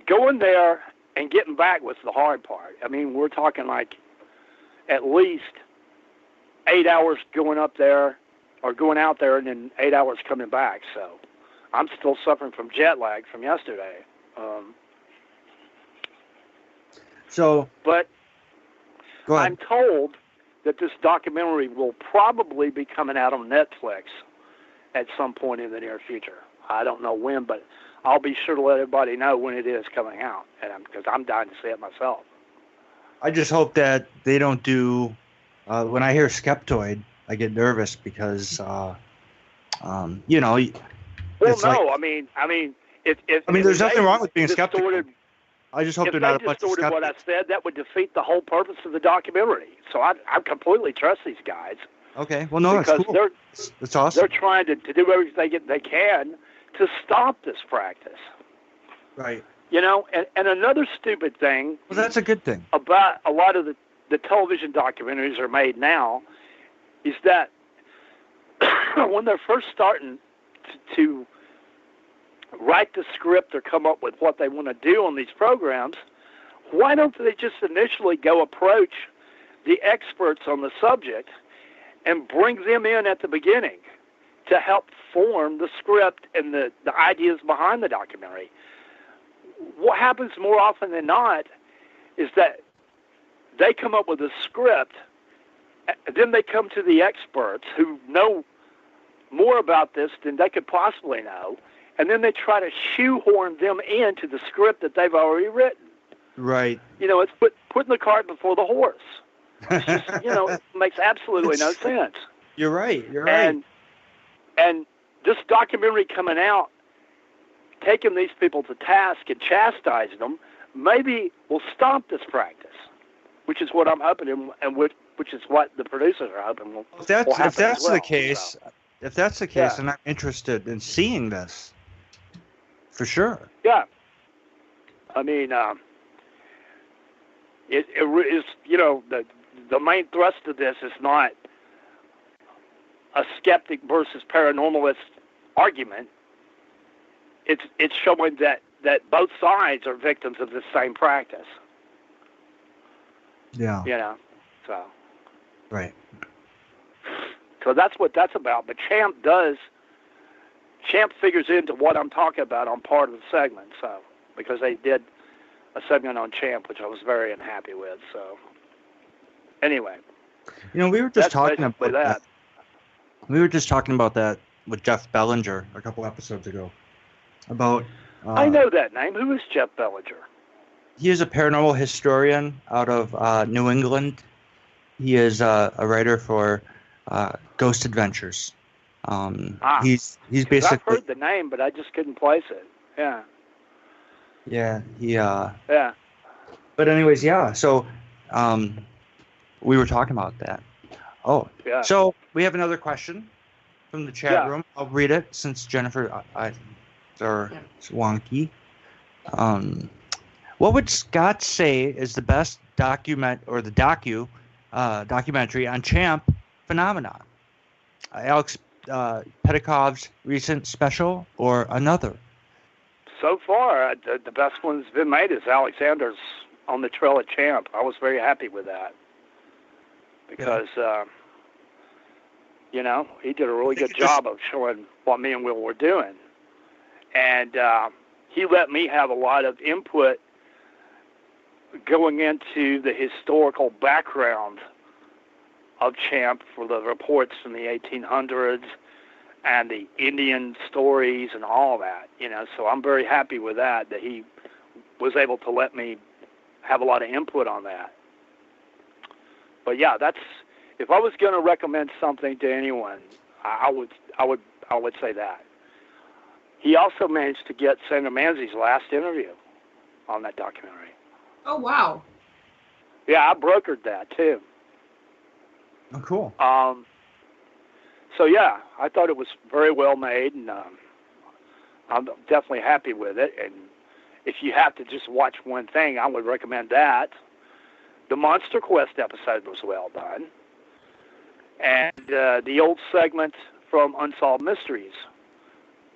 going there and getting back was the hard part. I mean, we're talking like at least 8 hours going up there or going out there and then 8 hours coming back. So I'm still suffering from jet lag from yesterday. But I'm told that this documentary will probably be coming out on Netflix at some point in the near future. I don't know when, but I'll be sure to let everybody know when it is coming out, because I'm dying to see it myself. I just hope that they don't do. When I hear skeptoid, I get nervous because, Well, no, I mean, there's nothing wrong with being skeptical. I just hope they're not a bunch of skeptics. What I said, that would defeat the whole purpose of the documentary. So I completely trust these guys. Okay, well, no, that's cool. That's awesome. They're trying to do everything they can to stop this practice. Right. And another stupid thing. Well, that's a good thing. About a lot of the television documentaries are made now is that when they're first starting to write the script or come up with what they want to do on these programs, why don't they just initially go approach the experts on the subject and bring them in at the beginning to help form the script and the ideas behind the documentary? What happens more often than not is that they come up with a script, then they come to the experts who know more about this than they could possibly know, and then they try to shoehorn them into the script that they've already written. Right. It's putting the cart before the horse. It's just, it makes absolutely no sense. You're right. And this documentary coming out, taking these people to task and chastising them, maybe will stop this practice, which is what I'm hoping, and which is what the producers are hoping will happen. If that's the case, then I'm interested in seeing this. For sure. Yeah. I mean, it is, the main thrust of this is not a skeptic versus paranormalist argument. It's showing that both sides are victims of the same practice. Yeah. So. Right. So that's what that's about. But Champ figures into what I'm talking about on part of the segment, so, because they did a segment on Champ, which I was very unhappy with. So, anyway, we were just talking about that. We were just talking about that with Jeff Bellinger a couple episodes ago. About I know that name. Who is Jeff Bellinger? He is a paranormal historian out of New England. He is a writer for Ghost Adventures. He's basically. I've heard the name, but I just couldn't place it. Yeah. Yeah. Yeah. But anyways, yeah. So, we were talking about that. Oh. Yeah. So we have another question from the chat room. I'll read it since Jennifer or Swanky. What would Scott say is the best documentary on Champ phenomenon? Alex Petakov's recent special or another? So far, the best one that's been made is Alexander's On the Trail of Champ. I was very happy with that because, he did a really good job of showing what me and Will were doing. And he let me have a lot of input going into the historical background of Champ for the reports from the 1800s and the Indian stories and all that, So I'm very happy with that he was able to let me have a lot of input on that. But yeah, if I was going to recommend something to anyone, I would say that. He also managed to get Senator Manzi's last interview on that documentary. Oh, wow. Yeah, I brokered that too. Oh, cool. So yeah, I thought it was very well made, and I'm definitely happy with it. And if you have to just watch one thing, I would recommend that. The Monster Quest episode was well done, and the old segment from Unsolved Mysteries,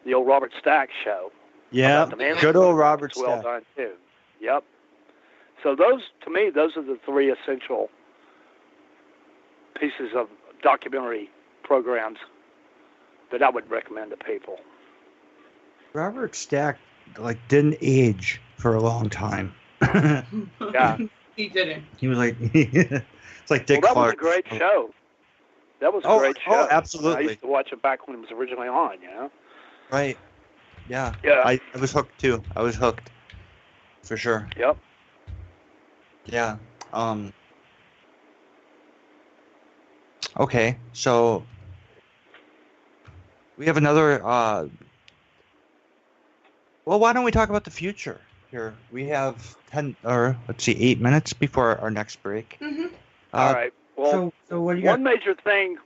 the old Robert Stack show, Yeah, good old Robert Stack. Well Stack. done too. Yep. So those, to me, those are the three essential pieces of documentary programs that I would recommend to people. Robert Stack didn't age for a long time. Yeah, he didn't. He was it's like Dick Clark. That was a great show. That was a great show. Oh, absolutely. I used to watch it back when it was originally on. Right. Yeah. Yeah. I was hooked too. I was hooked. For sure. Yep. Yeah. Okay, so we have another. Well, why don't we talk about the future here? We have 8 minutes before our next break. Mm-hmm. All right. Well, so what do you got? One major thing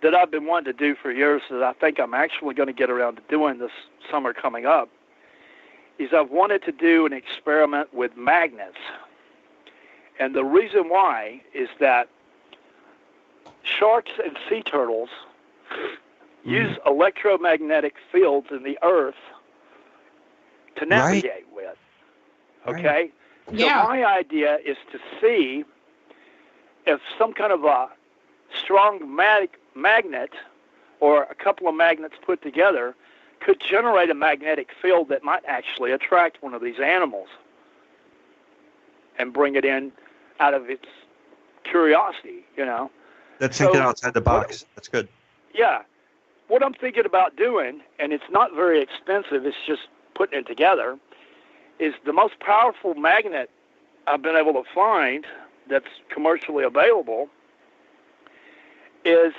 that I've been wanting to do for years that I think I'm actually going to get around to doing this summer coming up is I've wanted to do an experiment with magnets. And the reason why is that sharks and sea turtles use electromagnetic fields in the earth to navigate with. Okay? Yeah. So my idea is to see if some kind of a strong magnet or a couple of magnets put together could generate a magnetic field that might actually attract one of these animals and bring it in out of its curiosity, That's thinking outside the box. That's good. Yeah. What I'm thinking about doing, and it's not very expensive, it's just putting it together, is the most powerful magnet I've been able to find that's commercially available is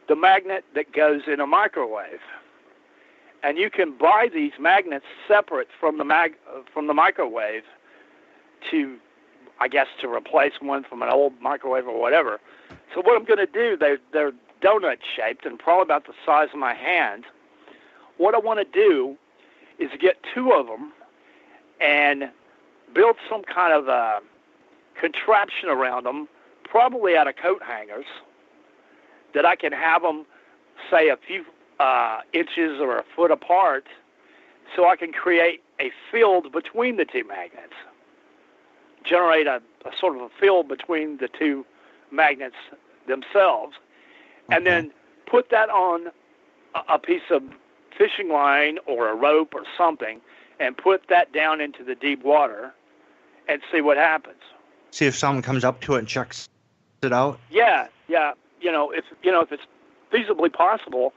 the magnet that goes in a microwave. And you can buy these magnets separate from the microwave to, I guess, to replace one from an old microwave or whatever. So what I'm going to do, they're donut-shaped and probably about the size of my hand. What I want to do is get two of them and build some kind of a contraption around them, probably out of coat hangers, that I can have them, say, a few inches or a foot apart, so I can create a field between the two magnets, generate a sort of a field between the two magnets themselves, and then put that on a piece of fishing line or a rope or something, and put that down into the deep water and see what happens. See if someone comes up to it and checks it out? Yeah. If it's feasibly possible,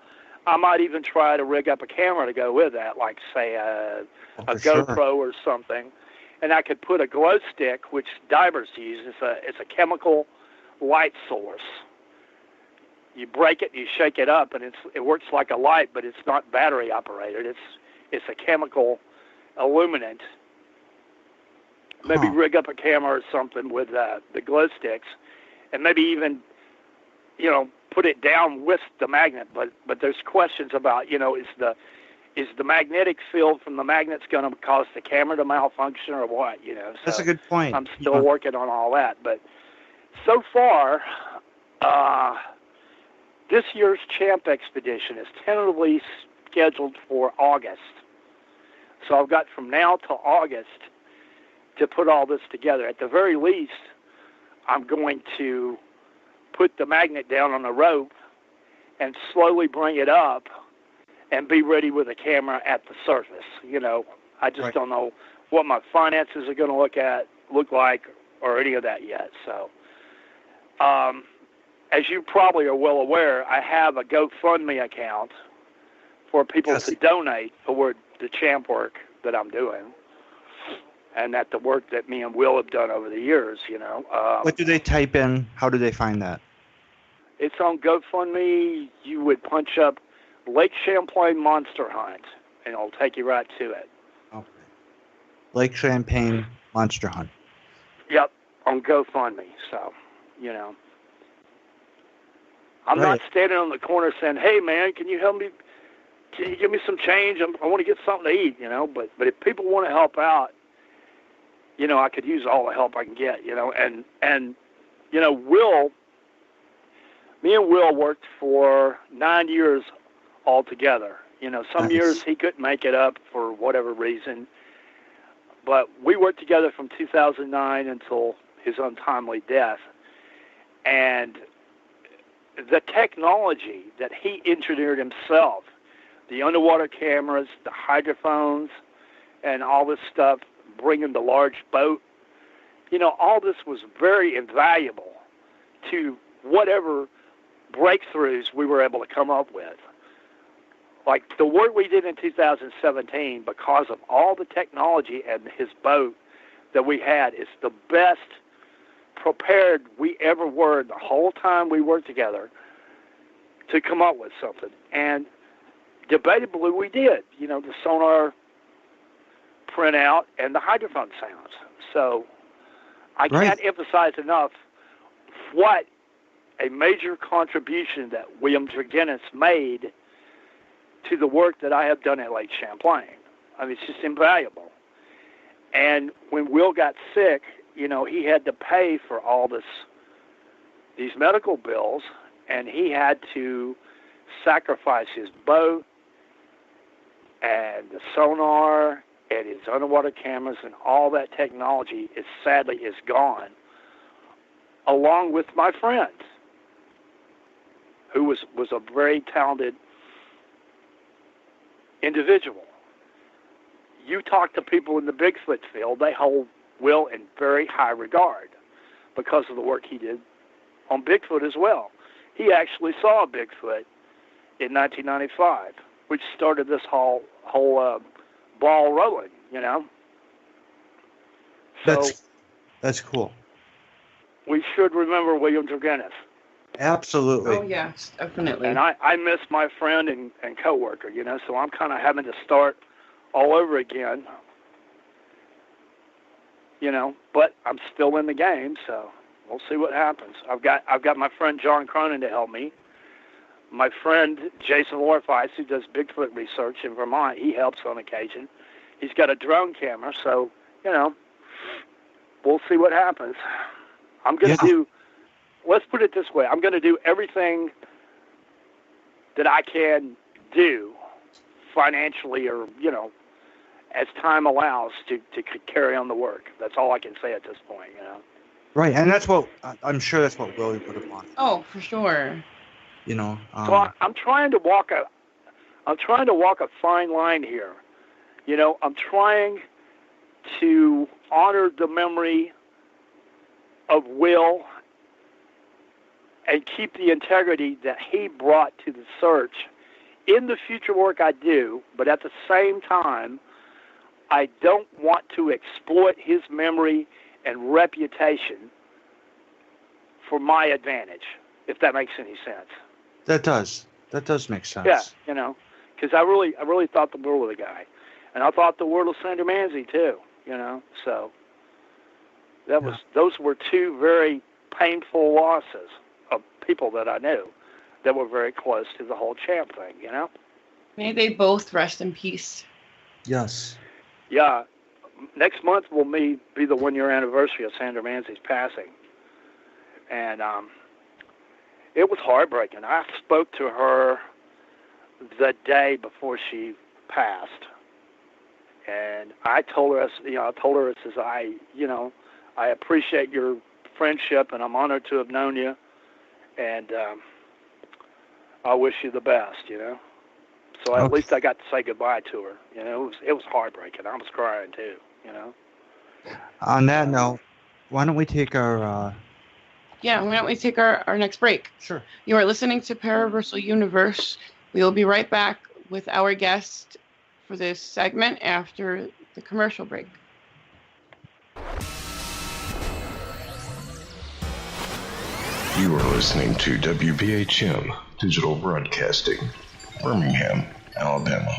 I might even try to rig up a camera to go with that, like, say, a GoPro or something. And I could put a glow stick, which divers use. It's a chemical light source. You break it, you shake it up, and it works like a light, but it's not battery operated. It's a chemical illuminant. Maybe rig up a camera or something with the glow sticks, and maybe even, put it down with the magnet. But there's questions about, is the magnetic field from the magnets going to cause the camera to malfunction or what? So that's a good point. I'm still working on all that, but so far, this year's Champ Expedition is tentatively scheduled for August. So I've got from now till August to put all this together. At the very least, I'm going to put the magnet down on a rope and slowly bring it up and be ready with a camera at the surface. I just don't know what my finances are going to look like or any of that yet. So, as you probably are well aware, I have a GoFundMe account for people to donate for the champ work that I'm doing, and that the work that me and Will have done over the years, What do they type in? How do they find that? It's on GoFundMe. You would punch up Lake Champlain Monster Hunt, and it'll take you right to it. Okay. Lake Champlain Monster Hunt. Yep, on GoFundMe. So, I'm not standing on the corner saying, "Hey, man, can you help me? Can you give me some change? I want to get something to eat," But if people want to help out, I could use all the help I can get, And me and Will worked for 9 years all together, Some years he couldn't make it up for whatever reason. But we worked together from 2009 until his untimely death. And the technology that he engineered himself, the underwater cameras, the hydrophones, and all this stuff, bringing the large boat, all this was very invaluable to whatever breakthroughs we were able to come up with. Like the work we did in 2017, because of all the technology and his boat that we had, is the best prepared we ever were the whole time we worked together to come up with something. And debatably we did, the sonar printout and the hydrophone sounds. So I can't emphasize enough what a major contribution that William Dragunis made to the work that I have done at Lake Champlain. I mean, it's just invaluable. And when Will got sick, he had to pay for all these medical bills, and he had to sacrifice his boat and the sonar and his underwater cameras, and all that technology sadly is gone, along with my friend, who was a very talented individual. You talk to people in the Bigfoot field, they hold Will in very high regard because of the work he did on Bigfoot as well. He actually saw a Bigfoot in 1995, which started this whole ball rolling, So that's cool. We should remember William Dragunis. Absolutely. Oh, yes, definitely. And I miss my friend and co-worker, so I'm kind of having to start all over again, but I'm still in the game, so we'll see what happens. I've got my friend John Cronin to help me. My friend Jason Lorfice, who does Bigfoot research in Vermont, he helps on occasion. He's got a drone camera, so, we'll see what happens. I'm going to do, let's put it this way, I'm going to do everything that I can do financially or, as time allows to carry on the work. That's all I can say at this point, Right, and that's what, I'm sure that's what Willie would have wanted. Oh, for sure. So I'm trying to walk a fine line here. I'm trying to honor the memory of Will and keep the integrity that he brought to the search in the future work I do, but at the same time, I don't want to exploit his memory and reputation for my advantage, if that makes any sense. That does make sense. Yeah, because I really thought the world of the guy, and I thought the world of Sandra Manzi too. So those were two very painful losses of people that I knew that were very close to the whole Champ thing. May they both rest in peace. Yes. Yeah. Next month will be the 1-year anniversary of Sandra Manzi's passing, and it was heartbreaking. I spoke to her the day before she passed, and I told her, it says, I appreciate your friendship, and I'm honored to have known you, and I wish you the best, So at least I got to say goodbye to her. It was heartbreaking. I was crying too, On that note, why don't we take our... why don't we take our next break? Sure. You are listening to Paraversal Universe. We will be right back with our guest for this segment after the commercial break. You are listening to WBHM Digital Broadcasting, Birmingham, Alabama.